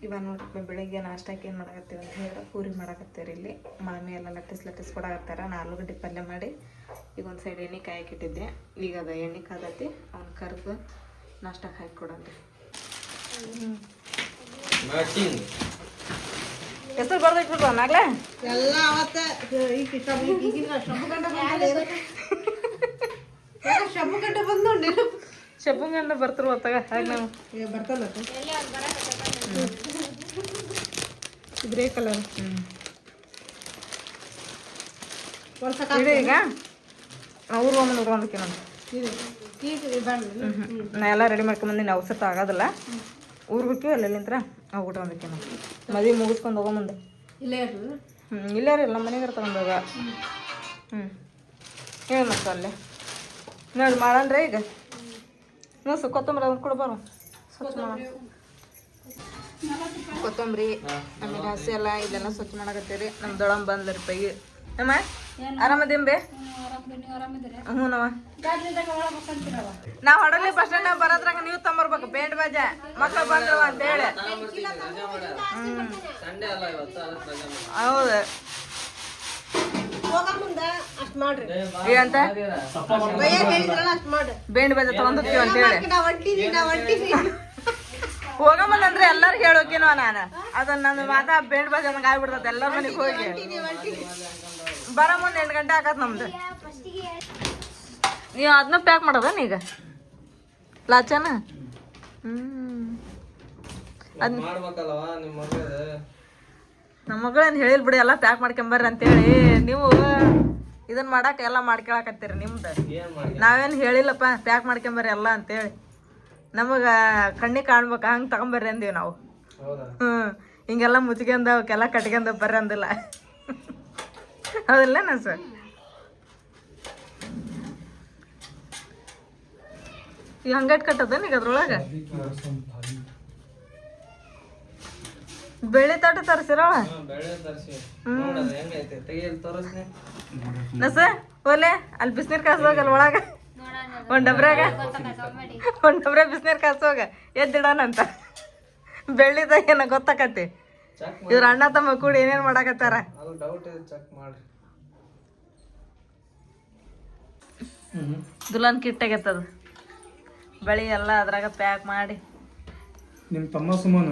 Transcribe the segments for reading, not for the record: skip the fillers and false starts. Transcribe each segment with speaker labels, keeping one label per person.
Speaker 1: ಇವಾಗ ನೋಡ್ರಿ ಬೆಳಿಗ್ಗೆ ನಾಷ್ಟಕ್ಕೆ ಏನು ಮಾಡಕತ್ತೀವಿ ಅಂತ ಹೇಳಿ ಪೂರಿ ಮಾಡಕತ್ತೀರಿ. ಇಲ್ಲಿ ಮಾಮಿ ಎಲ್ಲ ಲಟ್ಟಿಸ್ ಕೊಡಾಕತ್ತಾರ. ನಾ ಆಲೂಗಡ್ಡೆ ಪಲ್ಯ ಮಾಡಿ ಈಗ ಒಂದು ಸೈಡ್ ಎಣ್ಣೆ ಕಾಯಕ್ಕಿಟ್ಟಿದ್ದೆ. ಈಗ ಅದು ಎಣ್ಣೆ ಕಾದತಿ ಅವ್ನು ಕರೆದು ನಾಷ್ಟಕ್ಕೆ ಹಾಕಿ ಕೊಡನ್ರಿ. ಹೆಸರು ಬರ್ದೈಕ್ಬಿಟ್ಟು ಅನ್ನಾಗ್ಲೇ
Speaker 2: ಎಲ್ಲ ಅವತ್ತೆ ಶಬ್ಬು ಗಂಟೆ ಬಂದು ನೀನು
Speaker 1: ಶಬ್ಬಂಗಂಡ ಬರ್ತಾರ ಹೊತ್ತಾಗ ಹಾಗೆ ನಾವು
Speaker 2: ಬರ್ತಲ್ಲ ಗ್ರೇ ಕಲರ್.
Speaker 1: ಈಗ ಅವ್ರು ಒಮ್ಮೆ ನೋಡ್ಕೊಂಡಕ್ಕೆ ನಾನು ನಾ ಎಲ್ಲ ರೆಡಿ ಮಾಡ್ಕೊಂಬಂದು ನಾವು ಅವಸರ ಆಗೋದಿಲ್ಲ. ಊರ್ಬಿಟ್ಟು ಅಲ್ಲಿಂತ್ರ ನಾವು ಊಟ ಮಾಡಕ್ಕೆ ನಾವು ಮದುವೆ ಮುಗಿಸ್ಕೊಂಡು ಹೋಗೋಮಂದೆ
Speaker 2: ಇಲ್ಲೇ
Speaker 1: ಇಲ್ಲೇ ರೀ ನಮ್ಮ ಮನೆಗೆ ತಗೊಂಡೋಗ. ಏನು ಮತ್ತೆ ಅಲ್ಲೇ ನೋಡಿ ಮಾಡಣ್ರಿ. ಈಗ ನೀವು ಕೊತ್ತಂಬರಿ ಅದನ್ನು ಕೊಡ್ಬಾರ ಸ್ವಚ್ಛ ಮಾಡ ಕೊತ್ತಂಬರಿ ಆಮೇಲೆ ಹಸಿ ಎಲ್ಲ ಇದೆಲ್ಲ ಸ್ವಚ್ಛ ಮಾಡಕತ್ತೀರಿ. ನಮ್ಮ ದೊಡಮ್ಮ ಬಂದ್ರಿ ಪೈಗಿ. ಅಮ್ಮ ಆರಾಮದೇಂಬೆ? ಹ್ಞೂ ನವ ನಾವು ಹೊಡಲಿ ಬಸ್ ಸ್ಟ್ಯಾಂಡ್ ಬರೋದ್ರಾಗ ನೀವು ತಗೊಂಬರ್ಬೇಕು ಬೇಂಡ್ ಬಾಜಾ ಮಕ್ಳು ಬಂದ್ರು ಅಂತೇಳಿ. ಹೌದು ಏನಂತ ಬೇಂಡ್ ಬಾಜಾ ತಗೊಂಡಿರ್ತೀವಿ ಅಂತೇಳಿ ಹೋಗಮ್ಮಲ್ಲ ಅಂದ್ರೆ ಎಲ್ಲರಿಗೂ ಹೇಳೋಕೇನೋ ನಾನು ಅದನ್ನ ನನ್ನ ಮಾತಾ ಬೇಂಡ್ ಬಾಜಾ ನನಗೆ ಆಗ್ಬಿಡ್ತದೆ. ಎಲ್ಲರ ಮನೆಗೆ ಹೋಗಿ ಬರೋ ಮುಂದೆ 8 ಗಂಟೆ ಆಗತ್ ನಮ್ದು. ನೀವು ಅದನ್ನ ಪ್ಯಾಕ್ ಮಾಡೋದನ ಈಗ ಲಾಚನ? ನಮ್ಮ ಮಗಳೇನು ಹೇಳಿಲ್ ಬಿಡಿ ಎಲ್ಲ ಪ್ಯಾಕ್ ಮಾಡ್ಕೊಂಬರ್ರಿ ಅಂತೇಳಿ. ನೀವು ಇದನ್ನ ಮಾಡಾಕ ಎಲ್ಲ ಮಾಡ್ಕೊಳಕತ್ತೀರಿ ನಿಮ್ದು. ನಾವೇನು ಹೇಳಿಲ್ಲಪ್ಪ ಪ್ಯಾಕ್ ಮಾಡ್ಕೊಂಬರ್ರಿ ಎಲ್ಲ ಅಂತೇಳಿ. ನಮಗೆ ಕಣ್ಣಿಗೆ ಕಾಣ್ಬೇಕು ಹಂಗೆ ತಗೊಂಬರ್ರಿ ಅಂದೀವಿ ನಾವು. ಹಿಂಗೆಲ್ಲ ಮುಚ್ಕೊಂಡ ಅವಕ್ಕೆಲ್ಲ ಕಟ್ಕೊಂಡ ಬರ್ರಿ ಅಂದಿಲ್ಲ. ಹೌದಿಲ್ಲ ನಾ ಸರ್? ಈಗ ಹಂಗಟ್ ಕಟ್ಟದ ಈಗ ಅದ್ರೊಳಗೆ ಬೆಳೆ ತೋಟ ತರಿಸಿರವ ನಸ ಓಲೆ ಅಲ್ಲಿ ಬಿಸಿನೀರು ಕಾಸೋಗಲ್ಲ ಒಳಗೆ ಒಂದ್ ಡಬ್ರಾಗ ಬಿಸಿನೀರು ಕಾಸೋಗ ಎದ್ದಿಡೋಣಂತ. ಬೆಳ್ಳಿದ ಏನ ಗೊತ್ತಾಕತಿ. ಇವ್ರ ಅಣ್ಣ ತಮ್ಮ ಕೂಡಿ ಏನೇನ್ ಮಾಡಾಕತ್ತಾರ. ದುಲ್ಹನ್ ಕಿಟ್ ಆಗತ್ತದ ಬಳಿ ಎಲ್ಲ ಅದ್ರಾಗ ಪ್ಯಾಕ್ ಮಾಡಿ.
Speaker 3: ನಿಮ್ ತಮ್ಮ ಸುಮ್ಮನ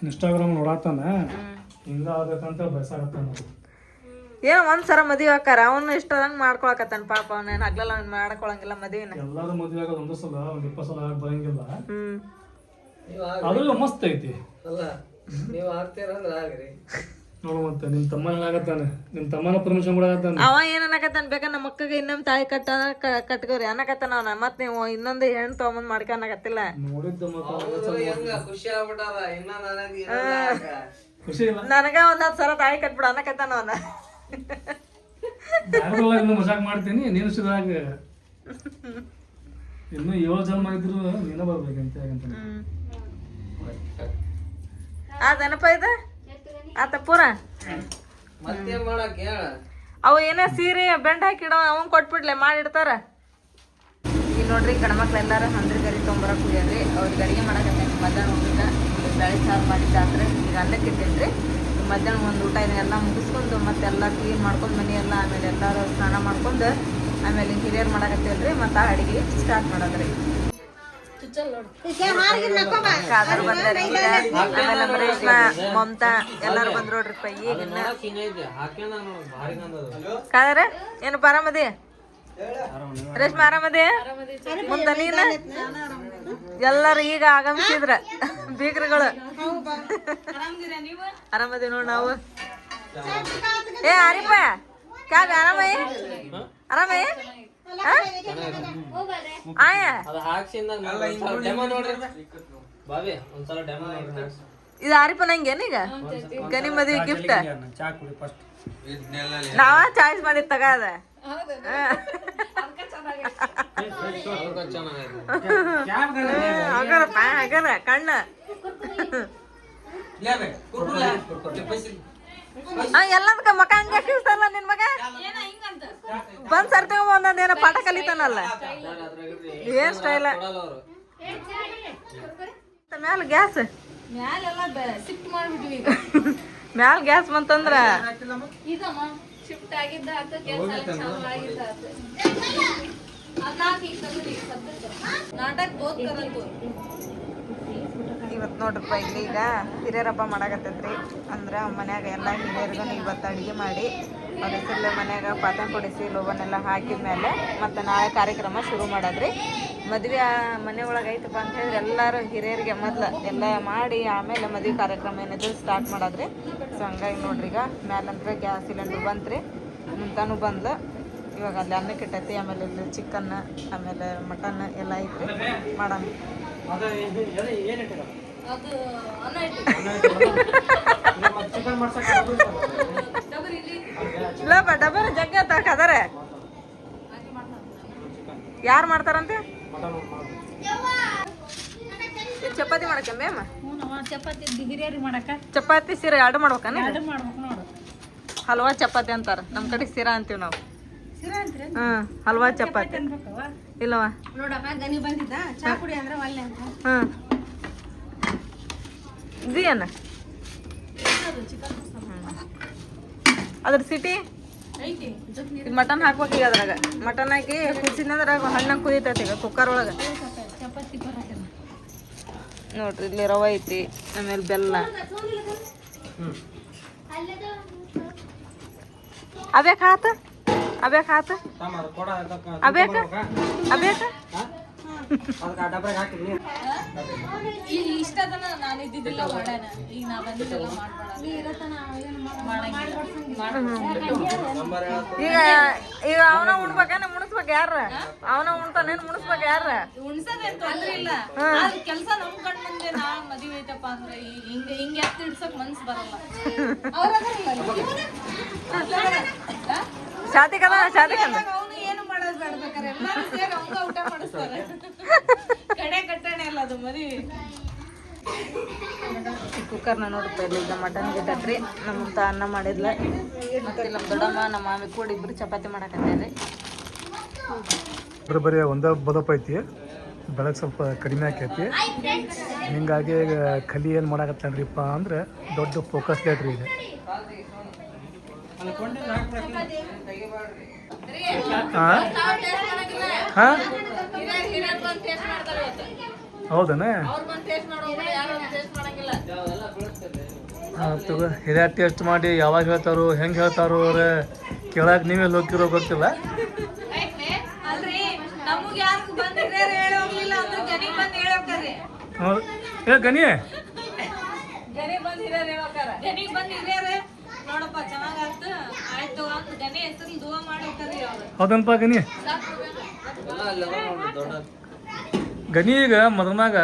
Speaker 3: ಇನ್ಸ್ಟಾಗ್ರಾಮ್ ನೋಡಾತಾನ ಹಿಂಗ ಆಗ್ಬೇಕಂತ ಬಯಸಾಗತ್ತಾನ.
Speaker 1: ಏನೋ ಒಂದ್ಸರ ಮದುವೆ ಹಾಕಾರ ಅವನು ಇಷ್ಟದಂಗ ಮಾಡ್ಕೊಳಕತ್ತಾನ ಪಾಪ. ಅವನೇನು ಹಗ್ಲೆಲ್ಲ ಮಾಡ್ಕೊಳಂಗಿಲ್ಲ ಮದುವೆನ.
Speaker 3: ಎಲ್ಲಾರು ಮದುವೆ ಆಗೋದು ಒಂದೇ ಸಲ ಒಂದ್ 20 ಸಲ ಆಗಿ ಬರಂಗಿಲ್ಲ. ಅದು ಮಸ್ತ್ ಐತಿ ನೋಡು. ಮತ್ತೆ ನಿಮ್ ತಮ್ಮನ ಆಗತ್ತಾನೆ, ನಿಮ್ ತಮ್ಮನ ಪರ್ಮಿಷನ್ ಕೂಡ ಆಗತ್ತಾನ.
Speaker 1: ಅವ ಏನ್ ಅನ್ನಕತ್ತಾನ ಬೇಕಾ ನಮ್ಮ ಮಕ್ಕಗೆ ಇನ್ನೊಂದ್ ತಾಳಿ ಕಟ್ಕೋರಿ ಅನ್ನಕತ್ತಾನ ಅವನ. ಮತ್ ನೀವು ಇನ್ನೊಂದು ಹೆಣ್ಣು ತಗೊಂಬಂದ್ ಮಾಡ್ಕೊಳಕತ್ತಿಲ್ಲ.
Speaker 3: ನೋಡಿದ್ದ
Speaker 1: ನನಗ ಒಂದ್ ಸರ ತಾಳಿ ಕಟ್ಬಿಡ ಅನ್ನಕತ್ತಾನ ಅವನ.
Speaker 3: ಮಜಾಕ್ ಮಾಡ್ತೀನಿ ನೀನು ಸುಧಾಗ ಇನ್ನು 7 ಜನ್ಮ ಇದ್ರು ನೀನ ಬರ್ಬೇಕಂತ.
Speaker 1: ಅದನಪ್ಪ ಇದು ಆತ ಪೂರ ಅವು ಏನೇ ಸೀರೆ ಬೆಂಡ್ ಹಾಕಿಡೋ ಅವನ್ ಕೊಟ್ಬಿಡ್ಲೆ ಮಾಡಿಡ್ತಾರ. ಈಗ ನೋಡ್ರಿ ಗಂಡ್ಮಕ್ಳು ಎಲ್ಲಾರು ಹಂದ್ರಿ ಗರಿ ತೊಂಬರಕ್ ಹೋಗ್ಯಾರ್ರಿ. ಅವ್ರಿಗೆ ಅಡಿಗೆ ಮಾಡಕತ್ತೇನೆ. ಮಧ್ಯಾಹ್ನ ಊಟ ಬೇಳೆ ಸಾರು ಮಾಡಿದ್ದಾದ್ರೆ ಈಗ ಅನ್ನಕ್ಕೆ ಇಟ್ಟೇನ್ರಿ. ಮಧ್ಯಾಹ್ನ ಒಂದು ಊಟ ಇದನ್ನೆಲ್ಲ ಮುಗಿಸ್ಕೊಂಡು ಮತ್ತೆಲ್ಲ ಕ್ಲೀನ್ ಮಾಡ್ಕೊಂಡು ಮನೆ ಎಲ್ಲ ಆಮೇಲೆ ಎಲ್ಲರೂ ಸ್ನಾನ ಮಾಡ್ಕೊಂಡು ಆಮೇಲೆ ಹಿರಿಯರು ಮಾಡಕತ್ತೇವ್ರಿ. ಮತ್ತೆ ಅಡಿಗೆ ಸ್ಟಾರ್ಟ್ ಮಾಡೋದ್ರಿ. ಕಾದರ್ ಬಂದ್ರಿ ಈಗ. ಆಮೇಲೆ ರೇಷ್ಮಾ ಮಮತಾ ಎಲ್ಲಾರು ಬಂದ್ರು ನೋಡ್ರಿಪ್ಪ ಈಗ. ಕಾದರ ಏನಪ್ಪ ಆರಾಮದಿ? ರೇಷ್ಮಾ ಆರಾಮದಿ? ಮುಂದ ನೀನ ಎಲ್ಲಾರು ಈಗ ಆಗಮಿಸಿದ್ರ ಬೀಗ್ರಗಳು. ಆರಾಮದಿ ನೋಡ್ ನಾವು. ಏ ಆರಿಪ್ಪ ಕ್ಯಾಬ್ ಆರಾಮಯ್ಯ? ಆರಾಮಯ್ಯ? ಇದು ಆರಿಪ ನಂಗೇನೀಗ ಗನಿ ಮದ್ವಿ ಗಿಫ್ಟ್ ನಾವ ಚಾಯ್ಸ್ ಮಾಡಿ ತಗದ. ಹಗರ ಕಣ್ಣ ಎಲ್ಲದಕ್ಕ ಮಕ ಹಂಗ ಕಿಳ್ಸಲ್ಲ ನಿನ್ ಮಗ. ಬಂದ್ ಸರ್ತಿ ಒಂದೊಂದ್ ಏನೋ ಪಾಠ ಕಲಿತಾನಲ್ಲ. ಏನ್ ಸ್ಟೈಲ ಮ್ಯಾಲ ಗ್ಯಾಸ್ ಮ್ಯಾಲೆಲ್ಲ ಶಿಫ್ಟ್ ಮಾಡ್ಬಿಟ್ವಿ ಈಗ
Speaker 3: ಮ್ಯಾಲ ಗ್ಯಾಸ್ ಬಂತಂದ್ರ
Speaker 1: ಇದಮ್ಮ ಶಿಫ್ಟ್ ಆಗಿದ್ದ ಆತ ಕೆಲಸ ಚಾಲು ಆಗಿದ್ದ ಆತ ನಾಟಕ ಓದ್ತಾರಂತು
Speaker 4: ಇವತ್ತು ನೋಡ್ರಪ್ಪ ಇಲ್ಲಿ ಈಗ ಹಿರಿಯರ ಹಬ್ಬ ಮಾಡಾಕತ್ತೈತ್ರಿ ಅಂದ್ರೆ ಮನ್ಯಾಗ ಎಲ್ಲ ಹಿರಿಯರಿಗೂ ಇವತ್ತು ಅಡುಗೆ ಮಾಡಿ ಅವ್ರ ಹೆಸರಲ್ಲೇ ಮನ್ಯಾಗ ಪಾತ್ರೆ ಕೊಡಿಸಿ ಲೋಬನೆಲ್ಲ ಹಾಕಿದ್ಮೇಲೆ ಮತ್ತು ನಾಳೆ ಕಾರ್ಯಕ್ರಮ ಶುರು ಮಾಡೋದ್ರಿ ಮದುವೆ ಮನೆ ಒಳಗೆ ಐತಪ್ಪ ಅಂತ ಹೇಳಿದ್ರೆ ಎಲ್ಲರೂ ಹಿರಿಯರಿಗೆ ಮೊದ್ಲು ಎಲ್ಲ ಮಾಡಿ ಆಮೇಲೆ ಮದುವೆ ಕಾರ್ಯಕ್ರಮ ಏನಿದ್ರು ಸ್ಟಾರ್ಟ್ ಮಾಡೋದ್ರಿ ಸೊ ಹಂಗಾಗಿ ನೋಡ್ರಿ ಈಗ ಮ್ಯಾಲಂದ್ರೆ ಗ್ಯಾಸ್ ಸಿಲಿಂಡ್ರ್ ಬಂತ್ರಿ ಮುಂತಾನು ಬಂದ್ಲು ಇವಾಗ ಅಲ್ಲಿ ಅನ್ನಕ್ಕೆ ಇಟ್ಟೈತಿ ಆಮೇಲೆ ಇಲ್ಲಿ ಚಿಕನ್ ಆಮೇಲೆ ಮಟನ್ ಎಲ್ಲ ಐತ್ರಿ ಮಾಡೋಣ
Speaker 1: ಅದು ಅನ್ನ
Speaker 4: ಇಲ್ಲಪ್ಪ ಡಬ್ಬರ ಜಗ್ಗ ತಾಕದಾರೆ ಯಾರು ಮಾಡ್ತಾರಂತೆ ಚಪಾತಿ ಮಾಡಕ್ಕೆ ಮೇಮ
Speaker 1: ಚಪಾತಿ ಹಿರಿಯರಿಗೆ ಮಾಡಕ
Speaker 4: ಚಪಾತಿ ಸೀರೆ ಎರಡು ಮಾಡ್ಬೇಕಾನೆ
Speaker 1: ಅದು ಮಾಡ್ಬೇಕು ನೋಡು
Speaker 4: ಹಲ್ವಾ ಚಪಾತಿ ಅಂತಾರ ನಮ್ಮ ಕಡೆ ಸೀರಾ ಅಂತೀವಿ ನಾವು ಹಲ್ವಾ ಚಪಾತಿ ಇಲ್ಲವಾ
Speaker 2: ನೋಡಪ್ಪ ಗನಿ ಬಂದಿದ್ದ ಚಾ ಕುಡಿ ಅಂದ್ರೆ ಒಲ್ಲೆ ಅಂತ
Speaker 4: ಇದೇನ ಅದ್ರ ಸಿಟಿ
Speaker 1: ಐತಿ
Speaker 4: ಮಟನ್ ಹಾಕ್ಬೇಕು ಈಗ ಅದ್ರಾಗ ಮಟನ್ ಹಾಕಿ ಕುದಿಸಿದ್ರಾಗ ಹಣ್ಣಂಗೆ ಕುದಿತೈತಿ ಈಗ ಕುಕ್ಕರ್ ಒಳಗೆ
Speaker 1: ಚಪಾತಿ ಬರಕ
Speaker 4: ನೋಡ್ರಿ ಇಲ್ಲಿ ರವೆ ಐತಿ ಆಮೇಲೆ ಬೆಲ್ಲ ಅಬ್ಯಾಕ ಆತ ಅಬ್ಯಾಕ ಆತ ಅಬ್ಯಾಕ ಅಬ್ಯಾಕ
Speaker 1: ಈಗ ಇಷ್ಟದನ ನಾನು ಇದ್ದಿದ್ದಿಲ್ಲ ಮಾಡ್ಯಾನ ಈಗ ನಾ ಬಂದಿದ್ದೆಲ್ಲ
Speaker 4: ಈಗ ಈಗ ಅವನ ಉಣ್ಬೇಕೇನ ಮುಣಿಸ್ಬೇಕು ಯಾರ ಅವನ ಉಣ್ತಾನೇನು ಮುಣಿಸ್ಬೇಕು ಯಾರ
Speaker 1: ಉಣ್ಸೋದೇನ್ ತೊಂದ್ರೆ ಇಲ್ಲ ಆದ್ರೆ ಕೆಲ್ಸ ನಮ್ ಕಣ್ ಮುಂದೆ ನಾ ಮದುವೆ ಐತಪ್ಪ ಅಂದ್ರೆ ಹಿಂಗ ಎತ್ತಿ ಇಡ್ಸಕ್ ಮನ್ಸ್ ಬರಲ್ಲ
Speaker 4: ಶಾದಿ ಕದ ಶಾದಿ ಕಂದ
Speaker 1: ಅವನು ಏನು ಮಾಡೋದ್ ಬೇಡ್ಬೇಕಾರೆ ಎಲ್ಲಾರು ಸೇರಿ ಅವಂಗ ಊಟ ಮಾಡಿಸ್ತಾರೆ ಕಡೆ ಕಟ್ಟಣೆ ಅಲ್ಲ ಅದು ಮದುವೆ
Speaker 4: ಕುಕ್ಕರ್ನ ನೋಡ್ತಾ ಇಲ್ಲ ಈಗ ಮಟನ್ ಗಿಟ್ಟತ್ರಿ ನಮ್ಮ ಅನ್ನ ಮಾಡಿದ್ಲ ಮತ್ತೆ ನಮ್ಮ ದೊಡ್ಡಮ್ಮ ನಮ್ಮ ಮಾಮಿ ಕೂಡಿ ಇಬ್ರು ಚಪಾತಿ ಮಾಡಕತ್ತೇರಿ
Speaker 3: ಬರೀ ಒಂದೇ ಬದಪ್ ಐತಿ ಬೆಳಗ್ಗೆ ಸ್ವಲ್ಪ ಕಡಿಮೆ ಆಕೈತಿ ಹಿಂಗಾಗಿ ಈಗ ಕಲಿ ಏನು ಮಾಡಾಕತ್ತಾನ್ರಿಪ್ಪ ಅಂದ್ರೆ ದೊಡ್ಡ ಫೋಕಸ್ ಲೇಟ್ರಿ ಈಗ ಹಾಂ ಹೌದನ ತಗೋ ಹಿರಿಯ ಟೇಸ್ಟ್ ಮಾಡಿ ಯಾವಾಗ ಹೇಳ್ತಾರೋ ಹೆಂಗೆ ಹೇಳ್ತಾರೋ ಅವ್ರ ಕೇಳಕ್ಕೆ ನೀವೇ ಲೋಕಿರೋ ಗೊತ್ತಿಲ್ಲ
Speaker 1: ಅಲ್ರಿ ನಮಗ್ ಯಾರು ಬಂದಿದ್ರೆ ಹೇಳೋಗ್ಲಿಲ್ಲ ಅಂದ್ರೆ ಗನಿ ಬಂದ್ ಹೇಳೋಕಾರೆ
Speaker 3: ಹೌದು ಏ ಗನಿ
Speaker 1: ಗನಿ ಬಂದ್ ಹಿರಿಯರ್ ಹೇಳೋಕಾರ ಗನಿಗ್ ಬಂದ್ ಹಿರಿಯರ್ ನೋಡಪ್ಪ ಚೆನ್ನಾಗಾಯ್ತು ಆಯ್ತು ಅಂತ ಗನಿ ಹೆಸರು ದುವಾ ಮಾಡಿ ಹೋಗ್ತಾರಿ ಅವ್ರು
Speaker 3: ಹೌದನಪ್ಪ ಗನಿ ಗನಿ ಈಗ ಮೊದಲಾಗ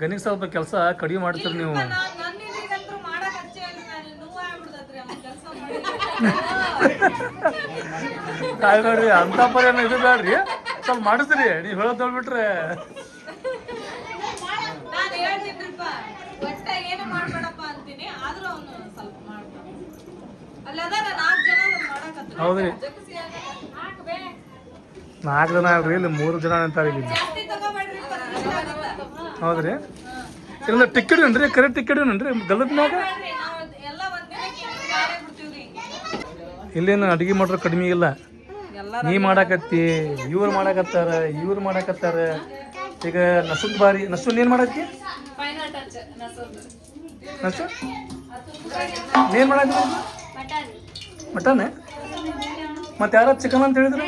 Speaker 3: ಗನಿಗೆ ಸ್ವಲ್ಪ ಕೆಲಸ ಕಡಿಮೆ ಮಾಡ್ತೀರಿ ನೀವು
Speaker 1: ನನ್ನ ಇದೀಗಂತೂ ಮಾಡಕ್ ಹಚ್ಚಿ ನೋವು ಆಗ್ಬಿಡ್ತೈತ್ರಿ ಅವ್ನ ಕೆಲಸ ಮಾಡಿ
Speaker 3: ಕಾಯಿ ನೋಡ್ರಿ ಅಂತ ಪರ ಇದು ಬೇಡ್ರಿ ಸ್ವಲ್ಪ ಮಾಡಿಸ್ರಿ ನೀವು ಹೇಳೋದು ನೋಡ್ಬಿಟ್ರೆ
Speaker 1: ನಾನು ಹೇಳ್ತೀನಿಪ್ಪ ಒಟ್ಟ ಏನು ಮಾಡ್ಬೇಡಪ್ಪ ಅಂತೀನಿ ಆದ್ರೂ ಅವನು ಸ್ವಲ್ಪ ಮಾಡ್ತಾನೆ ಅಲ್ಲಿ ಅದಾರ 4 ಜನ ಮಾಡಕತ್ರ
Speaker 3: ಹೌದ್ರಿ
Speaker 1: ಹಾಕ್ಬೇ
Speaker 3: 4 ಜನ ಅಲ್ರಿ ಇಲ್ಲಿ 3 ಜನ ಅಂತಾರೆ ಇಲ್ಲಿ
Speaker 1: ಜಾಸ್ತಿ ತಗೋಬೇಡ್ರಿ
Speaker 3: ಹೌದ್ರಿ ಇಲ್ಲ ಟಿಕೆಟ್ ಏನ್ರಿ ಕರೆಕ್ಟ್ ಟಿಕೆಟ್ ಏನ್ರಿ ಗಲ್ಲದ ಮ್ಯಾಗ
Speaker 1: ನಾವು ಎಲ್ಲ ಒಂದಿನಕ್ಕೆ ಮಾಡೇ ಬಿಡ್ತೀವ್ರಿ
Speaker 3: ಇಲ್ಲೇನು ಅಡುಗೆ ಮಾಡ್ರೆ ಕಡಿಮೆ ಇಲ್ಲ ನೀ ಮಾಡಾಕತ್ತಿ ಇವ್ರು ಮಾಡಾಕತ್ತಾರ ಇವ್ರು ಮಾಡಾಕತ್ತಾರ ಈಗ ನಸುನ್ ಬಾರಿ ನಸುನ್ ಏನು ಮಾಡತ್ತಿ
Speaker 1: ಫೈನಲ್ ಟಚ್ ನಸೋದು
Speaker 3: ನಸು ಏನು ಮಾಡತ್ತಿ ಮಟನ್ ಮತ್ತೆ ಯಾರ ಚಿಕನ್ ಅಂತ ಹೇಳಿದ್ರು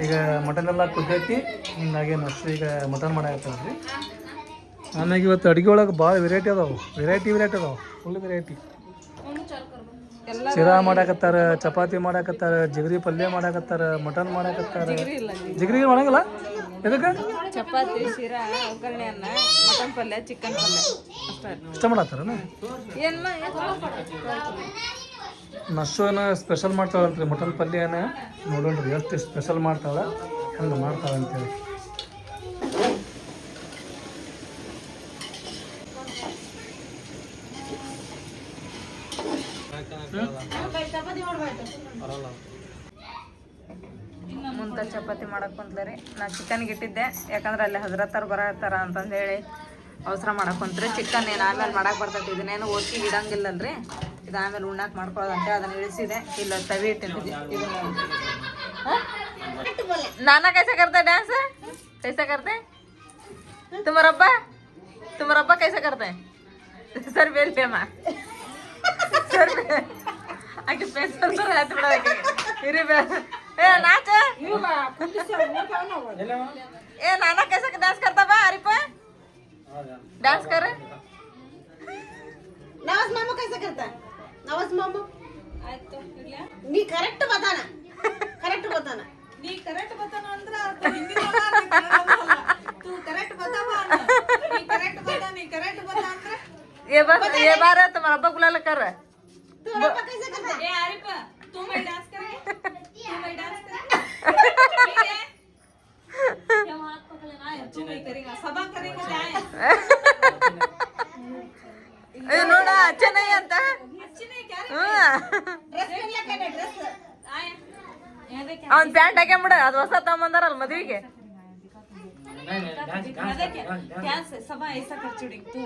Speaker 3: ಈಗ ಮಟನ್ ಎಲ್ಲ ಕುದ್ದೈತಿ ಹಿಂಗಾಗಿ ನಸು ಈಗ ಮಟನ್ ಮಾಡಾಕತ್ತಾರ್ರಿ ಆಮ್ಯಾಗ ಇವತ್ತು ಅಡುಗೆ ಒಳಗೆ ಭಾಳ ವೆರೈಟಿ ಅದಾವೆ ವೆರೈಟಿ ಅದಾವೆ ಫುಲ್ ವೆರೈಟಿ ಶಿರಾ ಮಾಡಾಕತ್ತಾರ ಚಪಾತಿ ಮಾಡಾಕತ್ತಾರ ಜಿಗರಿ ಪಲ್ಯ ಮಾಡಾಕತ್ತಾರ ಮಟನ್ ಮಾಡಾಕತ್ತಾರ ಜಿಗರಿ ಮಾಡಂಗಿಲ್ಲ ಎದಕ್ಕೆ
Speaker 4: ಚಪಾತಿ ಶಿರಾ ಒಗ್ಗರಣೆ ಅನ್ನ ಮಟನ್ ಪಲ್ಯ ಚಿಕನ್ ಪಲ್ಯ ಅಷ್ಟೇ
Speaker 3: ಇಷ್ಟ ಮಾಡತ್ತಾರನ
Speaker 4: ಏನು
Speaker 3: ನಶೋನ ಸ್ಪೆಷಲ್ ಮಾಡ್ತಾಳಂತ್ರಿ ಮಟನ್ ಪಲ್ಯನ ನೋಡೋಣ್ರಿ ಎಷ್ಟು ಸ್ಪೆಷಲ್ ಮಾಡ್ತಾಳ ಹಂಗೆ ಮಾಡ್ತಾಳ ಅಂತೇಳಿ
Speaker 4: ಮುಂತ
Speaker 1: ಚಪಾತಿ ಮಾಡಕ್ಕೆ ಕುಂತ್ಲರಿ. ನಾ ಚಿಕನ್ಗೆ ಇಟ್ಟಿದ್ದೆ, ಯಾಕಂದ್ರೆ ಅಲ್ಲಿ ಹಜರತ್ತಾರು ಬರತ್ತಾರ ಅಂತಂದು ಹೇಳಿ ಅವಸರ ಮಾಡಕ್ಕೆ ಕುಂತ್ರಿ. ಚಿಕನ್ ಏನು ಆಮೇಲೆ ಮಾಡಕ್ಕೆ ಬರ್ತೈತಿ, ಇದನ್ನೇನು ಒತ್ತಿಗೆ ಇಡಂಗಿಲ್ಲಲ್ರಿ, ಇದು ಆಮೇಲೆ ಉಣ್ಣಾಕ್ ಮಾಡ್ಕೊಳ್ಳೋದಂತೆ. ಅದನ್ನು ಇಳಿಸಿದೆ, ಇಲ್ಲ ತವಿ ಇಟ್ಟಿದ್ದೆ. नाना कैसे करते हैं डांस? कैसे करते हैं? तुम्हारा अब्बा कैसे करते हैं? सर बेल पे माँ सर पे आके पेंसिल सर हाथ बड़ा के इरे बे ए नाच ए नाना कैसे डांस करता बा अरे पे डांस कर
Speaker 2: नवाज मामा कैसे करता है? नवाज मामा नी करेक्ट बताना, करेक्ट बताना. नी करेक्ट बताना अंदर हिंदी तू करेक्ट बता नी करेक्ट बता, नी करेक्ट बता अंदर
Speaker 1: ये बार है तुम्हारा अब्बा बुला कर
Speaker 2: तू पापा कैसे करता है? ए आरिफ तू मैं डांस करेंगे, तू मैं डांस करेंगे ठीक है? क्या हाथ पकड़ लेना है, तू मैं करेगा, सबा करेगा जाए.
Speaker 1: ए नोड़ा अच्छा नहीं आता
Speaker 2: अच्छी नहीं क्या
Speaker 1: ड्रेस
Speaker 2: ड्रेस ड्रेस आए
Speaker 1: ಅವ್ನ್ ಪ್ಯಾಂಟ್ ಹಾಕ್ಯಾಂಬಿಡ, ಅದು ಹೊಸ ತಗೊಂಬಂದಾರಲ್ಲ ಮದ್ವಿಗೆ.
Speaker 2: डांस सबा ऐसा कर चुड़ेंगे तू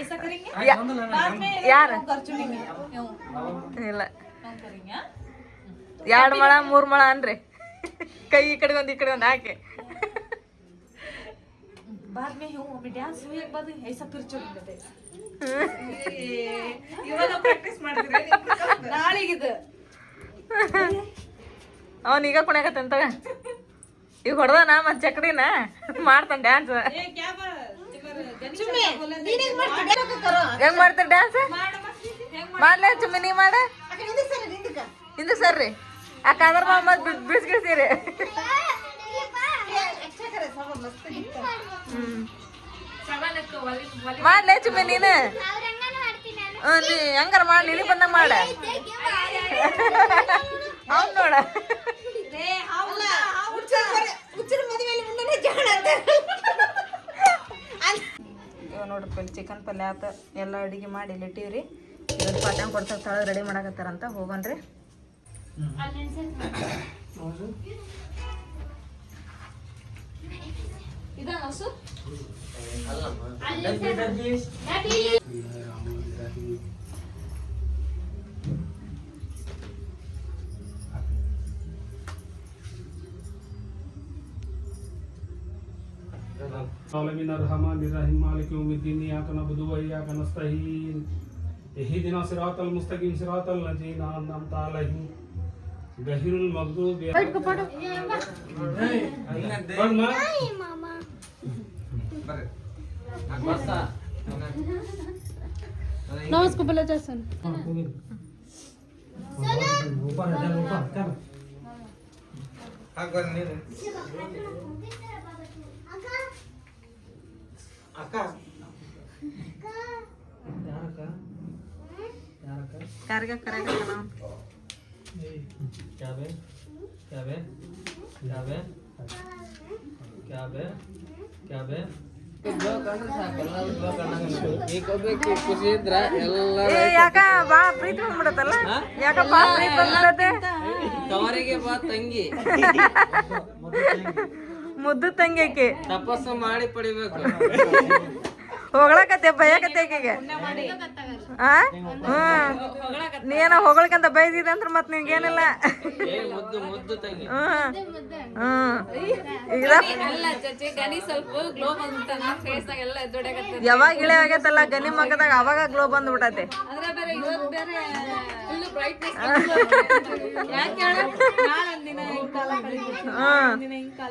Speaker 2: ऐसा करेंगे बाद में
Speaker 1: यार
Speaker 2: कर चुड़ेंगे
Speaker 1: ಇಲ್ಲ
Speaker 2: हम करेंगे.
Speaker 1: 2 ಮೊಳ 3 ಮೊಳ ಅನ್ರಿ, ಕೈ ಈ ಕಡೆ ಒಂದು ಈ ಕಡೆ ಒಂದು ಹಾಕಿ.
Speaker 2: बाद में हूँ अभी डांस हुए एक बाद ऐसा फिर चुड़ेंगे. ಇವಾಗ ಪ್ರಾಕ್ಟೀಸ್ ಮಾಡ್ತಿದ್ರೆ ನಾಳೆಗಿದು
Speaker 1: ಅವನೀಗ ಕುಣ್ಯಾಕತ್ತಂತ ಈಗ ಹೊಡೆದಾನ ಮತ್ತೆ ಚಕಡಿನ ಮಾಡ್ತಾನ ಡ್ಯಾನ್ಸ್. ಹೆಂಗ್ ಮಾಡ್ತಾರ ಡ್ಯಾನ್ಸ್? ಮಾಡ್ಲೇ ಚುಮ್ಮಿ ನೀ ಮಾಡ ಹಿಂದೆ ಸರ್ರಿ, ಯಾಕಂದ್ರ ಮತ್ ಬಿಡ್ಸ್ಗಿಡ್ತೀರಿ. ಮಾಡ್ಲೇ ಚುಮ್ಮಿ ನೀನು ನೀ ಹೆಂಗಾರ ಮಾಡಿ, ನಿನಗೆ ಬಂದಂಗ ಮಾಡ. ಅವ್ನು ನೋಡ ಇವ ನೋಡ್ರಿ ಚಿಕನ್ ಪಲ್ಯ ಆತ, ಎಲ್ಲ ಅಡಿಗೆ ಮಾಡಿ ಇಲ್ಲಿ ಇಟ್ಟಿವ್ರಿ. ಇವತ್ತು ಪಾಟ್ಯಾಂಗ ಕೊಡ್ತಾರೆ, ತಳ ರೆಡಿ ಮಾಡಕತ್ತಾರಂತ, ಹೋಗನ್ರಿ.
Speaker 3: आलमीन अर्रहमान अर्रहीम मालिक यौमिद्दीन इय्याका नअबुदु व इय्याका नस्तईन इहदिना सिरातल मुस्तकीम सिरातल लजीना अनअमता अलैहिम गहिरुल मगदूबि
Speaker 2: नवाज को बोला जा सुन
Speaker 1: ಯಾರಿಗ ಕರೆಯಕತ್ತಾನ
Speaker 3: क्या बे क्या बे क्या बे क्या बे क्या बे
Speaker 1: ಯಾಕ ಬಾ ಪ್ರೀತಿ ಬಂದ್ಬಿಡತ್ತಲ್ಲ, ಯಾಕ ಬಾ ಪ್ರೀತಿ ಬಂದ್ಬಿಡತ್ತೆ.
Speaker 5: ತವರಿಗೆ ಬಾ ತಂಗಿ
Speaker 1: ಮುದ್ದು ತಂಗಿಕೆ
Speaker 5: ತಪಸ್ಸು ಮಾಡಿ ಪಡಿಬೇಕು.
Speaker 1: ಹೊಗಳಕತ್ತೆ ಬಯಕತ್ತೆ ಆಕೆಗೆ. ನೀನ ಹೊಗಳಕಂತ ಬೈದಿದೆ ಅಂತ ಮತ್ ನಿನ್ಗೇನಿಲ್ಲ.
Speaker 5: ಮುದ್ದು ಮುದ್ದು ತಂಗಿ.
Speaker 1: ಯಾವಾಗ ಇಳೆ ಆಗೈತಲ್ಲ ಗನಿ ಮಗದಾಗ ಅವಾಗ ಗ್ಲೋ ಬಂದ್ಬಿಟ್ಟತೆ.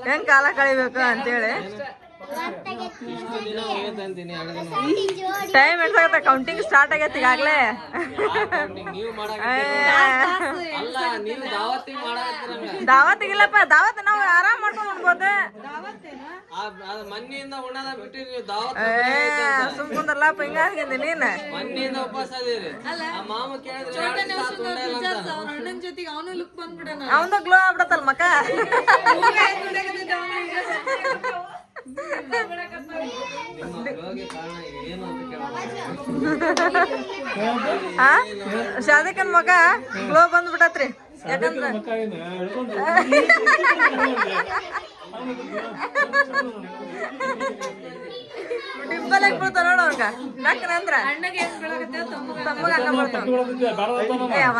Speaker 1: ಹೆಂಗ್ ಕಾಲ ಕಳಿಬೇಕು ಅಂತೇಳಿ ಟೈಮ್ ಎಷ್ಟಾಗತ್ತೆ, ಕೌಂಟಿಂಗ್ ಸ್ಟಾರ್ಟ್ ಆಗೈತಿ ಈಗಾಗ್ಲೇ. ದಾವತ್ತಿಗಿಲ್ಲಪ್ಪ, ದಾವತ್ ನಾವು ಆರಾಮ್ ಮಾಡ್ಕೊಂಡು ಉಣ್ಬೋದು.
Speaker 5: ಮನ್ನಿಯಿಂದ ಉಣ್ಣದ ಬಿಟ್ಟು ನೀವು ದಾವತ್
Speaker 1: ಸುಮ್ಕುಂದ್ರಲ್ಲಪ್ಪ, ಹಿಂಗಾಗಿಂದಿ ನೀನ್
Speaker 5: ಮನ್ನಿಯಿಂದ ಉಪವಾಸ ಅದೀರಿ. ಮಾಮ ಕೇಳಿದ್ರೆ
Speaker 2: ಅಣ್ಣನ ಜೊತೆಗೆ ಅವನು ಲುಕ್ ಬಂದ್ಬಿಡೋಣ.
Speaker 1: ಅವಂದು ಗ್ಲೋ ಆಗ್ಬಿಡತ್ತಲ್ಲ ಮಕ್ಕ. ಶಾದಿಕನ್ ಮಗ ಗ್ಲೋ ಬಂದ್ಬಿಟ್ಟತ್ರಿ. ಯಾಕಂದ್ರೆ ಡಿಂಪಲ್ ಯಾಕೆ ಬೀಳ್ತಾವ ನೋಡು ಅವ್ಗ ಯಾಕಂದ್ರ ತಮ್ಮಗ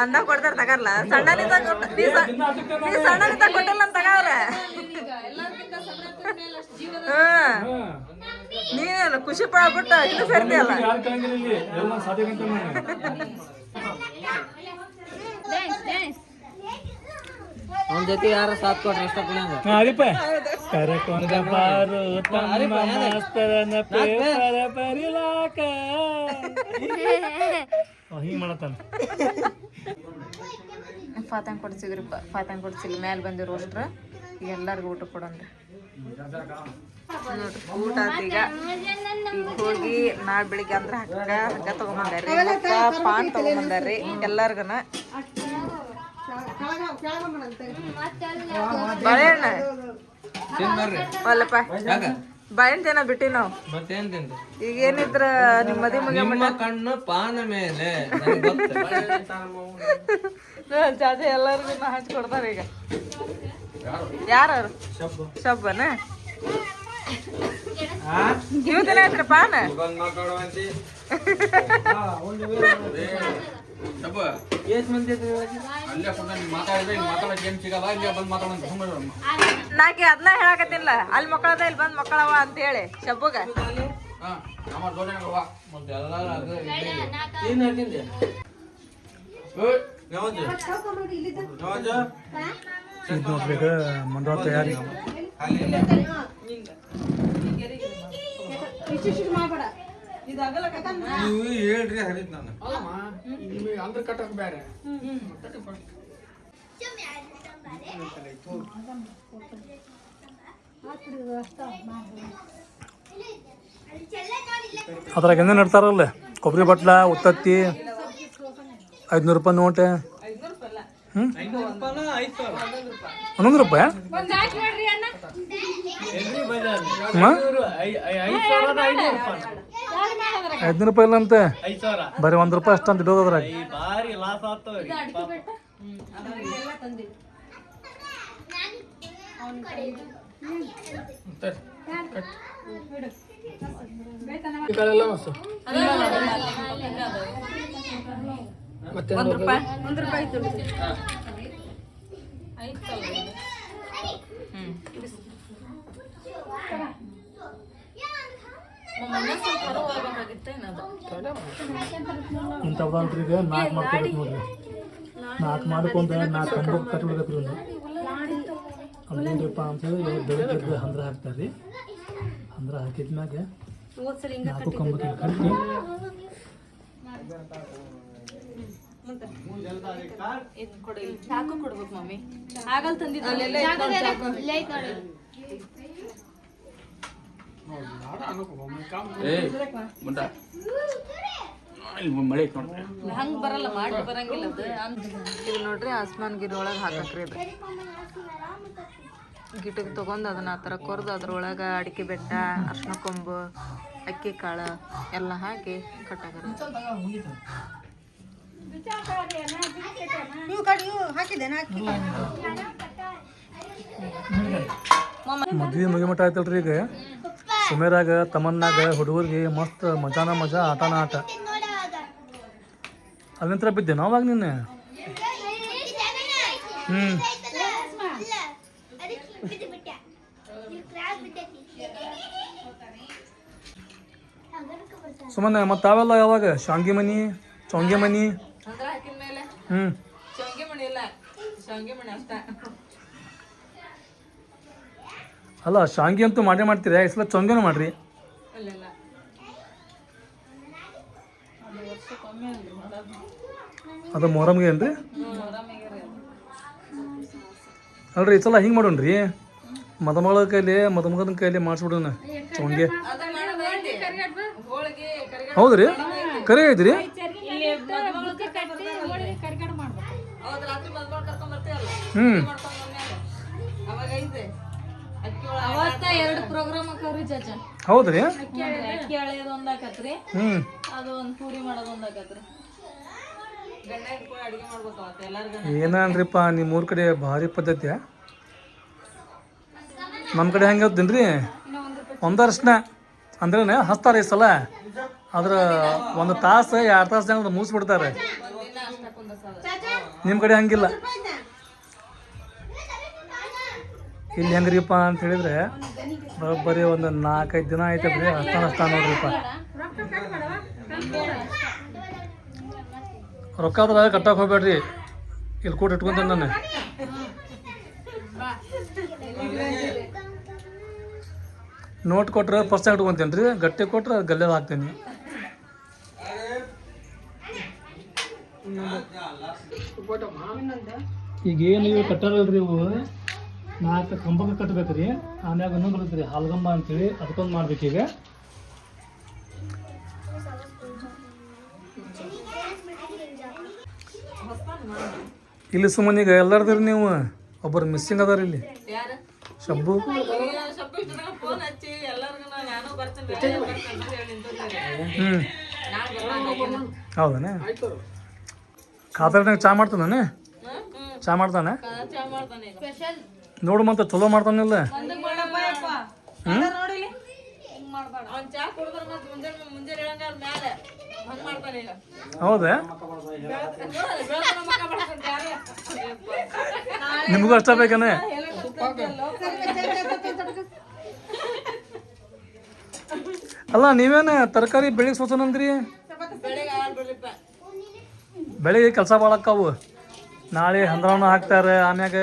Speaker 1: ಒಂದ ಕೊಡ್ತಾರ ತಗರ್ಲ ಸಣ್ಣನಿದ್ದ ನೀ ಸಣ್ಣನಿದ್ದ ಕೊಟ್ಟಿಲ್ಲ ಅಂತ ತಗವ್ರ ನೀನೇನು ಖುಷಿ ಪಡ್ಬಿಟ್ಟು ಇದು ಸೇರ್ತೀಯಲ್ಲ
Speaker 5: ಅವನ ಜೊತೆ ಯಾರ ಸಾಥ್ ಕೊಟ್ರೆ ಇಷ್ಟಪಡ
Speaker 3: ಅರಿಪ ಕರಕೊಂಡ ಬಾರು ತಮ್ಮ ಮಾಸ್ತರನ ಪೇಪರ ಬರಿಲಾಕ ಹಿಂಗ್ ಮಾಡತ್ತಾನ
Speaker 1: ಫಾತಂಗ್ ಕೊಡ್ಸಿದ್ರಪ್ಪ ಫಾತಂಗ್ ಕೊಡ್ಸಿಲ್ಲ ಮ್ಯಾಲ ಬಂದಿರೋ ಅಷ್ಟ್ರ ಈಗ ಎಲ್ಲರಿಗೂ ಊಟ ಕೊಡಂದ್ರೆ ನೋಡ್ರಿ ಊಟ ಆತ ಈಗ ಹೋಗಿ ನಾಳೆ ಬೆಳಿಗ್ಗೆ ಅಂದ್ರೆ ಹಗ್ಗ ತಗೊಂಬಂದಾರ್ರಿ ಮತ್ತ ಪಾನ್ ತಗೊಂಬಂದಾರ್ರಿ ಎಲ್ಲಾರ್ಗನ ಬಾಳೆಹಣ್ಣ ಅಲ್ಲಪ್ಪ ಬಾಳೆಹಣ್ಣು ತಿನ್ನ ಬಿಟ್ಟಿ ನಾವು
Speaker 5: ಮತ್ತೇನ್ ತಿಂತ
Speaker 1: ಈಗ ಏನಿದ್ರ ನಿಮ್ಮ ಮದಿ ಮುಗಿಯ
Speaker 5: ನಿಮ್ಮ ಕಣ್ಣು ಪಾನ ಮೇಲೆ
Speaker 1: ಚಾಚಾ ಎಲ್ಲರಿಗೂ ಹಂಚ್ಕೊಡ್ತಾರ ಈಗ ಯಾರು ಶಬ್ಬನ ನೀವು ದಿನ ಐತ್ರಿ ಪಾನ ನಾಕಿ ಅದನ್ನ ಹೇಳಕತ್ತಿಲ್ಲ ಅಲ್ಲಿ ಮಕ್ಕಳದ ಇಲ್ಲಿ ಬಂದ್ ಮಕ್ಕಳವ ಅಂತ ಹೇಳಿ ಶಬ್ಬುಗ
Speaker 5: ಏನ್ ಹಾಕಿಂದೆ
Speaker 3: ಇದು ನೋಡ್ರಿ ಈಗ ಮಂಡಳ ತಯಾರಿ
Speaker 5: ನೀವು ಹೇಳ್ರಿ ಹರಿತ್ ನಾನು
Speaker 3: ಅಂದ್ರೆ ಕಟ್ಟಕ್ ಬೇರೆ ಅದ್ರಾಗ ಹೆಂಗ ನಡ್ತಾರಲ್ಲ ಕೊಬ್ಬರಿ ಬಟ್ಲ ಉತ್ತತ್ತಿ 500 ರೂಪಾಯಿ ನೋಟ್ ಒಂದೊಂದು ರೂಪಾಯಿ $500 ರೂಪಾಯಿ ಇಲ್ಲ ಅಂತೆ ಬರೀ $1 ರೂಪಾಯಿ ಅಷ್ಟಂತ ಇಡೋದು ಅದ್ರಾಗ
Speaker 1: $1
Speaker 3: ಇಂಥವ್ದಲ್ರಿ ಈಗ 4 ಮಾಡ್ಕೋಬೇಕು ನೋಡ್ರಿ 4 ಮಾಡ್ಕೊಂಡು 4 ಕಂಬಕ್ಕೆ ಕಟ್ಬಿಡ್ಬೇಕ್ರಿ ಅದೇನ್ರಿಪ್ಪ ಅಂತೇಳಿ ಬೆಳಗ್ಗೆ ಹಂದ್ರ ಹಾಕ್ತಾರ್ರಿ ಹಂದ್ರ ಹಾಕಿದ್ಮ್ಯಾಗ 4 ಕಂಬಕ್ಕೆ ಕಟ್ಟಿ
Speaker 1: ಚಾಕು ಕೊಡ್ಬೇಕು ಮಮ್ಮಿ ಆಗಲ್ ತಂದಿದ್ದ ಹಂಗ ಬರಲ್ಲ ಮಾಡಿ ಬರಂಗಿಲ್ಲ ಇದು ನೋಡ್ರಿ ಆಸ್ಮಾನ್ ಗಿಡ ಒಳಗೆ ಹಾಕಕ್ರಿ ಇದು ಗಿಟಕ್ಕೆ ತಗೊಂಡು ಅದನ್ನ ಆ ಥರ ಕೊರ್ದು ಅದ್ರೊಳಗೆ ಅಡಿಕೆ ಬೆಟ್ಟ ಅರ್ಶಿನ ಕೊಂಬು ಅಕ್ಕಿ ಕಾಳು ಎಲ್ಲ ಹಾಕಿ ಕಟ್ಟಾಕರಿ
Speaker 3: ಮದ್ವೆ ಮುಗಿಮಟ ಆಯ್ತಲ್ರಿ ಈಗ ಸುಮೇರಾಗ ತಮ್ಮನ್ನಾಗ ಹುಡುಗರಿಗೆ ಮಸ್ತ್ ಮಜಾ ಆಟನ ಆಟ ಅಲ್ಲಿಂತ್ರ ಬಿದ್ದೆ ನಾವಾಗ ನಿನ್ನೆ ಸುಮ್ಮನೆ ಮತ್ತೆ ತಾವೆಲ್ಲ ಯಾವಾಗ ಶಾಂಗಿ ಮನಿ ಚೊಂಗೆ ಮನಿ ಅಲ್ಲ ಶಾಂಗಿ ಅಂತೂ ಮಾಡೇ ಮಾಡ್ತೀರಾ ಈ ಸಲ ಚೊಂಗೆನೂ ಮಾಡ್ರಿ ಅದು ಮೊಹರಂಗೆ ಏನ್ರಿ ಅಲ್ರಿ ಈ ಸಲ ಹಿಂಗೆ ಮಾಡೋಣ್ರಿ ಮದುಮಗಳ ಕೈಲಿ ಮದುಮಗನ ಕೈಲಿ ಮಾಡಿಸ್ಬಿಡೋಣ ಚೊಂಗೆ ಹೌದ್ರಿ ಕರೆ ಐತ್ರಿ
Speaker 1: ಎರಡು ಪ್ರೋಗ್ರಾಮ್ ಹಾಕವ್ರಿ ಚಾಚಾ
Speaker 3: ಹೌದ್ರಿ
Speaker 1: ಅಕ್ಕಿ ಹಳೆಯದು ಒಂದಾಕತ್ರಿ ಅದು ಒಂದು ಪೂರಿ ಮಾಡೋದು ಒಂದಾಕತ್ರಿ ಗಂಡ ಹಿಡ್ಕೊಂಡು ಅಡುಗೆ ಮಾಡ್ಬೇಕು ಅವತ್ತು ಎಲ್ಲರಿಗೂ.
Speaker 3: ಏನನ್ರಿಪ್ಪ ನಿಮ್ಮ ಊರ ಕಡೆ ಭಾರಿ ಪದ್ಧತಿಯ. ನಮ್ಮ ಕಡೆ ಹೆಂಗೆ ಗೊತ್ತೇನ್ರಿ, ಒಂದರ್ಶನ ಅಂದ್ರೆ ಹಚ್ತಾರೆ ಈ ಸಲ. ಅದ್ರ 1 ತಾಸು 2 ತಾಸು ಜನ ಮುಗಿಸ್ಬಿಡ್ತಾರೆ. ನಿಮ್ಮ ಕಡೆ ಹಂಗಿಲ್ಲ. ಇಲ್ಲಿ ಹೆಂಗ್ರಿಪ್ಪ ಅಂತ ಹೇಳಿದ್ರೆ ಬರೋಬ್ಬರಿ ಒಂದು 4-5 ದಿನ ಆಯ್ತದ್ರಿ. ಅಷ್ಟ ನೋಡ್ರಿಪ್ಪ. ರೊಕ್ಕ ಅದ್ರ ಕಟ್ಟಕ್ಕೆ ಹೋಗ್ಬೇಡ್ರಿ, ಇಲ್ಲಿ ಕೂಡ ಇಟ್ಕೊಂತೇನೆ ನಾನು. ನೋಟ್ ಕೊಟ್ರೆ ಪರ್ಸಾಗ ಇಟ್ಕೊಂತೇನೆ ರೀ, ಗಟ್ಟಿ ಕೊಟ್ರೆ ಗಲ್ಲೆದ ಹಾಕ್ತೇನೆ. ಈಗ ಏನು ಇವು ಕಟ್ಟಾರಲ್ರಿ, ಇವು 4 ಕಂಬಕ್ಕೆ ಕಟ್ಬೇಕ್ರಿ. ಆಮ್ಯಾಗ ಇನ್ನೊಂದು ಬರುತ್ತೆ ರೀ ಹಾಲ್ಗಂಬ ಅಂತೇಳಿ, ಅದಕ್ಕೊಂದು ಮಾಡ್ಬೇಕೀಗ. ಇಲ್ಲಿ ಸುಮ್ಮನೆ ಈಗ ಎಲ್ಲಾರ್ದ್ರಿ ನೀವು ಒಬ್ಬರು ಮಿಸ್ಸಿಂಗ್ ಅದಾರ ಇಲ್ಲಿ. ಶಬ್ಬು
Speaker 1: ಫೋನ್ ಹಚ್ಚಿ ಎಲ್ಲರಿಗೂ ನಾನು ಬರ್ತೇನೆ
Speaker 3: ಹೌದಾನೆ. ಖಾತರ್ನಾಗ ಚಾ ಮಾಡ್ತಾನೆ, ಚಾ ಮಾಡ್ತಾನೆ. ನೋಡು ಮತ್ತೆ ಚಲೋ ಮಾಡ್ತಾನಿಲ್ಲ.
Speaker 1: ಅವ್ನು ಚಾ ಕುಡಿದ್ರೆ ಮತ್ತೆ ಮುಂಜಾನೆ ಹೇಳಂಗ ಮ್ಯಾಲೆ ಹಂಗೆ ಮಾಡ್ತಾನೆ ಈಗ.
Speaker 3: ಹೌದಾ, ನಿಮಗೂ ಅಷ್ಟ ಬೇಕನೆ. ಅಲ್ಲ ನೀವೇನು ತರಕಾರಿ ಬೆಳಿಗ್ಗೆ ಸೋಸನಂದ್ರಿ? ಬೆಳಿಗ್ಗೆ ಕೆಲಸ ಭಾಳಕ್ಕಾವು. ನಾಳೆ ಹಂದ್ರವನ್ನ ಹಾಕ್ತಾರೆ, ಆಮ್ಯಾಗ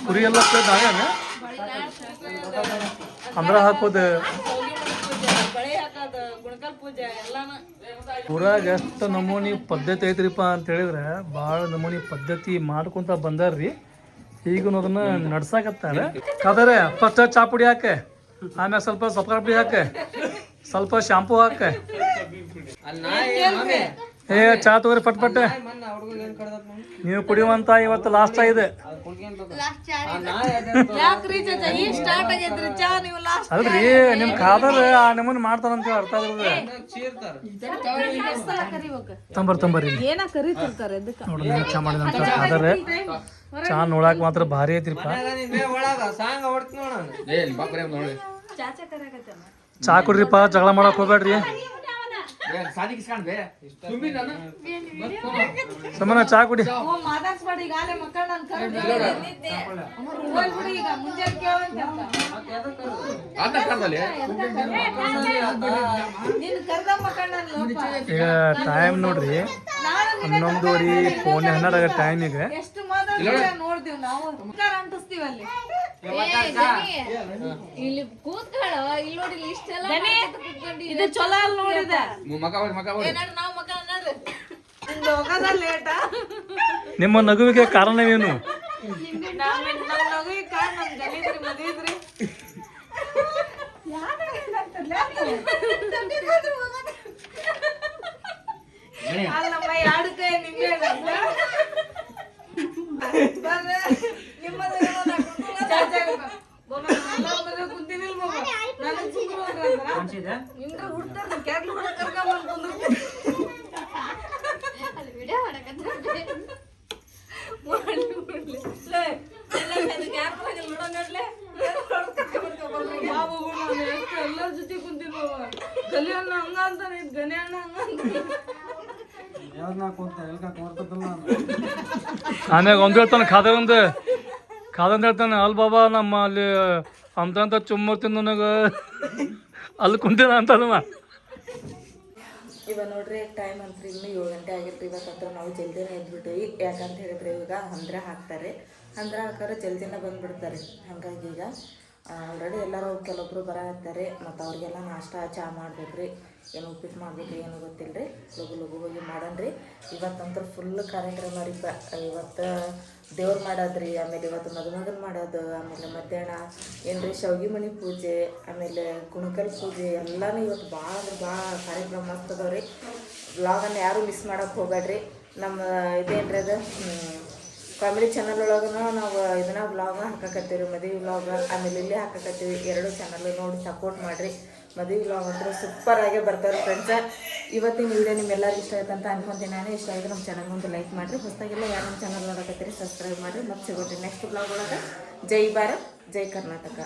Speaker 3: ಕುರಿ ಎಲ್ಲ ನಾವೇನು ಹಂದ್ರ ಹಾಕೋದು. ಊರಾಗ ಎಷ್ಟು ನಮೂನಿ ಪದ್ಧತಿ ಐತ್ರಿಪ್ಪ ಅಂತ ಹೇಳಿದ್ರೆ ಭಾಳ ನಮೂನಿ ಪದ್ಧತಿ ಮಾಡ್ಕೊಂತ ಬಂದಾರ್ರಿ. ಈಗೂ ಅದನ್ನ ನಡ್ಸಾಕತ್ತಾರೆ. ಕಾದರೆ ಫಸ್ಟ್ ಚಾ ಪುಡಿ ಹಾಕೆ, ಆಮ್ಯಾಗ ಸ್ವಲ್ಪ ಸೊಪ್ಪು ಪುಡಿ ಹಾಕೆ, ಸ್ವಲ್ಪ ಶಾಂಪೂ ಹಾಕೆ. ಏ ಚಾ ತಗೋರಿ ಪಟ್ ಪಟ್ಟೆ. ನೀವು ಕುಡಿಯುವಂತ ಇವತ್ತು ಲಾಸ್ಟ್ ಇದೆ. ಅಲ್ರಿ ನಿಮ್ ಖಾದರ್ ಆ ನಮೂನಿ ಮಾಡ್ತಾರಂತ ಅರ್ಥ ಆಗ್ತದೆ. ತಂಬರ್ರಿ ನೋಡ್ರಿ ನೀವು ಚಾ ಮಾಡಿದಂತ ಖಾದರ್ ಚಾ ನೋಡಾಕ ಮಾತ್ರ ಭಾರಿ ಐತ್ರಿಪ್ಪ. ಚಾ ಕುಡ್ರಿಪ್ಪ, ಜಗಳ ಮಾಡಕ್ ಹೋಗ್ಬೇಡ್ರಿ. ಸಮನ ಚಾ ಕುಡಿ. ಈಗ ಟೈಮ್ ನೋಡ್ರಿ 11:30, ಪೌನೆ 12 ಟೈಮಿಗೆ.
Speaker 2: ಇಲ್ಲಿ ಕೂತ್ಕೊಳ್ಳ ಇಲ್ಲಿ ನೋಡಿ ಇಷ್ಟೆಲ್ಲ ಇದು ಚಲೋ ಅಲ್ಲ ನೋಡಿದೆ
Speaker 3: ನಿಮ್ಮ ನಗುವಿಗೆ ಕಾರಣವೇನು?
Speaker 1: ನಗುವಿಗೆ ಕಾರಣ ನಮ್ ಗಲೀಜ್ರಿ ಮದ್ವಿದ್ರಿ. ಅಲ್ಲಮ್ಮ ಎರಡು ಕೈ ನಿಂಗೆ ಎಲ್ಲರ ಜೊತೆ ಕುಂತೀನಿ ಗಲಿ ಅಣ್ಣ ಹಂಗ ಅಂತಾನೆ, ಗನಿ ಅಣ್ಣ ಹಂಗ
Speaker 3: ಆಮ್ಯಾಗ ಒಂದು ಹೇಳ್ತಾನೆ ಖಾದಂತ ಹೇಳ್ತಾನೆ, ಅಲ್ ಬಾಬಾ ನಮ್ಮ ಅಲ್ಲಿ ಅಂತ ಚುಮ್ಮರ್ತೀನಿ ನನಗೆ ಅಲ್ಲಿ ಕುಂತೀನ ಅಂತಲ್ವ.
Speaker 4: ಇವಾಗ ನೋಡ್ರಿ ಟೈಮ್ ಅಂತ ಇನ್ನೂ 7 ಗಂಟೆ ಆಗಿರ್ತೀವಿ. ಇವತ್ತಂತ್ರ ನಾವು ಜಲ್ದಿನೇ ಎದ್ಬಿಟ್ಟಿವಿ. ಯಾಕಂತ ಹೇಳಿದ್ರೆ ಇವಾಗ ಹಂದ್ರ ಹಾಕ್ತಾರೆ, ಹಂದ್ರ ಹಾಕಿದ್ರೆ ಜಲ್ದಿನೇ ಬಂದುಬಿಡ್ತಾರೆ. ಹಾಗಾಗಿ ಈಗ ಆಲ್ರೆಡಿ ಎಲ್ಲರೂ ಕೆಲವೊಬ್ರು ಬರತ್ತಾರೆ. ಮತ್ತು ಅವ್ರಿಗೆಲ್ಲ ನಾಷ್ಟ ಚಾ ಮಾಡ್ಬೇಕ್ರಿ. ಏನು ಉಪ್ಪಿಟ್ಟು ಮಾಡ್ಬೇಕ್ರಿ ಏನೂ ಗೊತ್ತಿಲ್ಲ ರೀ. ಲಘು ಹೋಗಿ ಮಾಡೋಣ್ರಿ. ಇವತ್ತಂತ್ರ ಫುಲ್ ಕಾರ್ಯಕ್ರಮ ರೀ. ಇವತ್ತು ದೇವ್ರು ಮಾಡೋದ್ರಿ, ಆಮೇಲೆ ಇವತ್ತು ಮದುಮಗನ ಮಾಡೋದು, ಆಮೇಲೆ ಮಧ್ಯಾಹ್ನ ಏನ್ರಿ ಶಾವಿಗೆ ಮಣಿ ಪೂಜೆ, ಆಮೇಲೆ ಕುಣಕಲ್ ಪೂಜೆ ಎಲ್ಲನೂ ಇವತ್ತು ಭಾಳ ಕಾರ್ಯಕ್ರಮ ಮಸ್ತ್ ಅದಾವ್ರಿ. ವ್ಲಾಗನ್ನು ಯಾರೂ ಮಿಸ್ ಮಾಡೋಕ್ಕೆ ಹೋಗ್ಬೇಡ್ರಿ. ನಮ್ಮ ಇದೇನ್ರಿ ಅದು ಕಾಮಿಡಿ ಚಾನಲ್ ಒಳಗೂ ನಾವು ಇದನ್ನ ವ್ಲಾಗ ಹಾಕಕತ್ತೀವಿ ರೀ, ಮದುವೆ ವ್ಲಾಗ, ಆಮೇಲೆ ಇಲ್ಲಿ ಹಾಕಕತ್ತೀವಿ. 2 ಚಾನಲ್ ನೋಡಿ ಸಪೋರ್ಟ್ ಮಾಡಿರಿ.
Speaker 1: ಮದುವೆ ವ್ಲಾಗ್ ಅಂದ್ರೆ ಸೂಪರ್ ಆಗೇ ಬರ್ತಾರೆ ಫ್ರೆಂಡ್ಸ. ಇವತ್ತಿನ ವಿಡಿಯೋ ನಿಮ್ಮೆಲ್ಲರಿಗೂ ಇಷ್ಟ ಆಯ್ತು ಅಂತ ಅನ್ಕೊಂತೀನಿ. ನಾನು ಇಷ್ಟ ಆಗಿದ್ರೆ ನಮ್ಮ ಚಾನಲ್ ಒಂದು ಲೈಕ್ ಮಾಡಿರಿ. ಹೊಸದಾಗೆಲ್ಲ ಯಾರು ನಮ್ಮ ಚಾನಲ್ ನೋಡಕತ್ತೀರಿ ಸಬ್ಸ್ಕ್ರೈಬ್ ಮಾಡಿರಿ. ಮತ್ತೆ ಸಿಗೋದ್ರಿ ನೆಕ್ಸ್ಟ್ ವ್ಲಾಗ್ ಒಳಗೆ. ಜೈ ಭಾರತ್ ಜೈ ಕರ್ನಾಟಕ.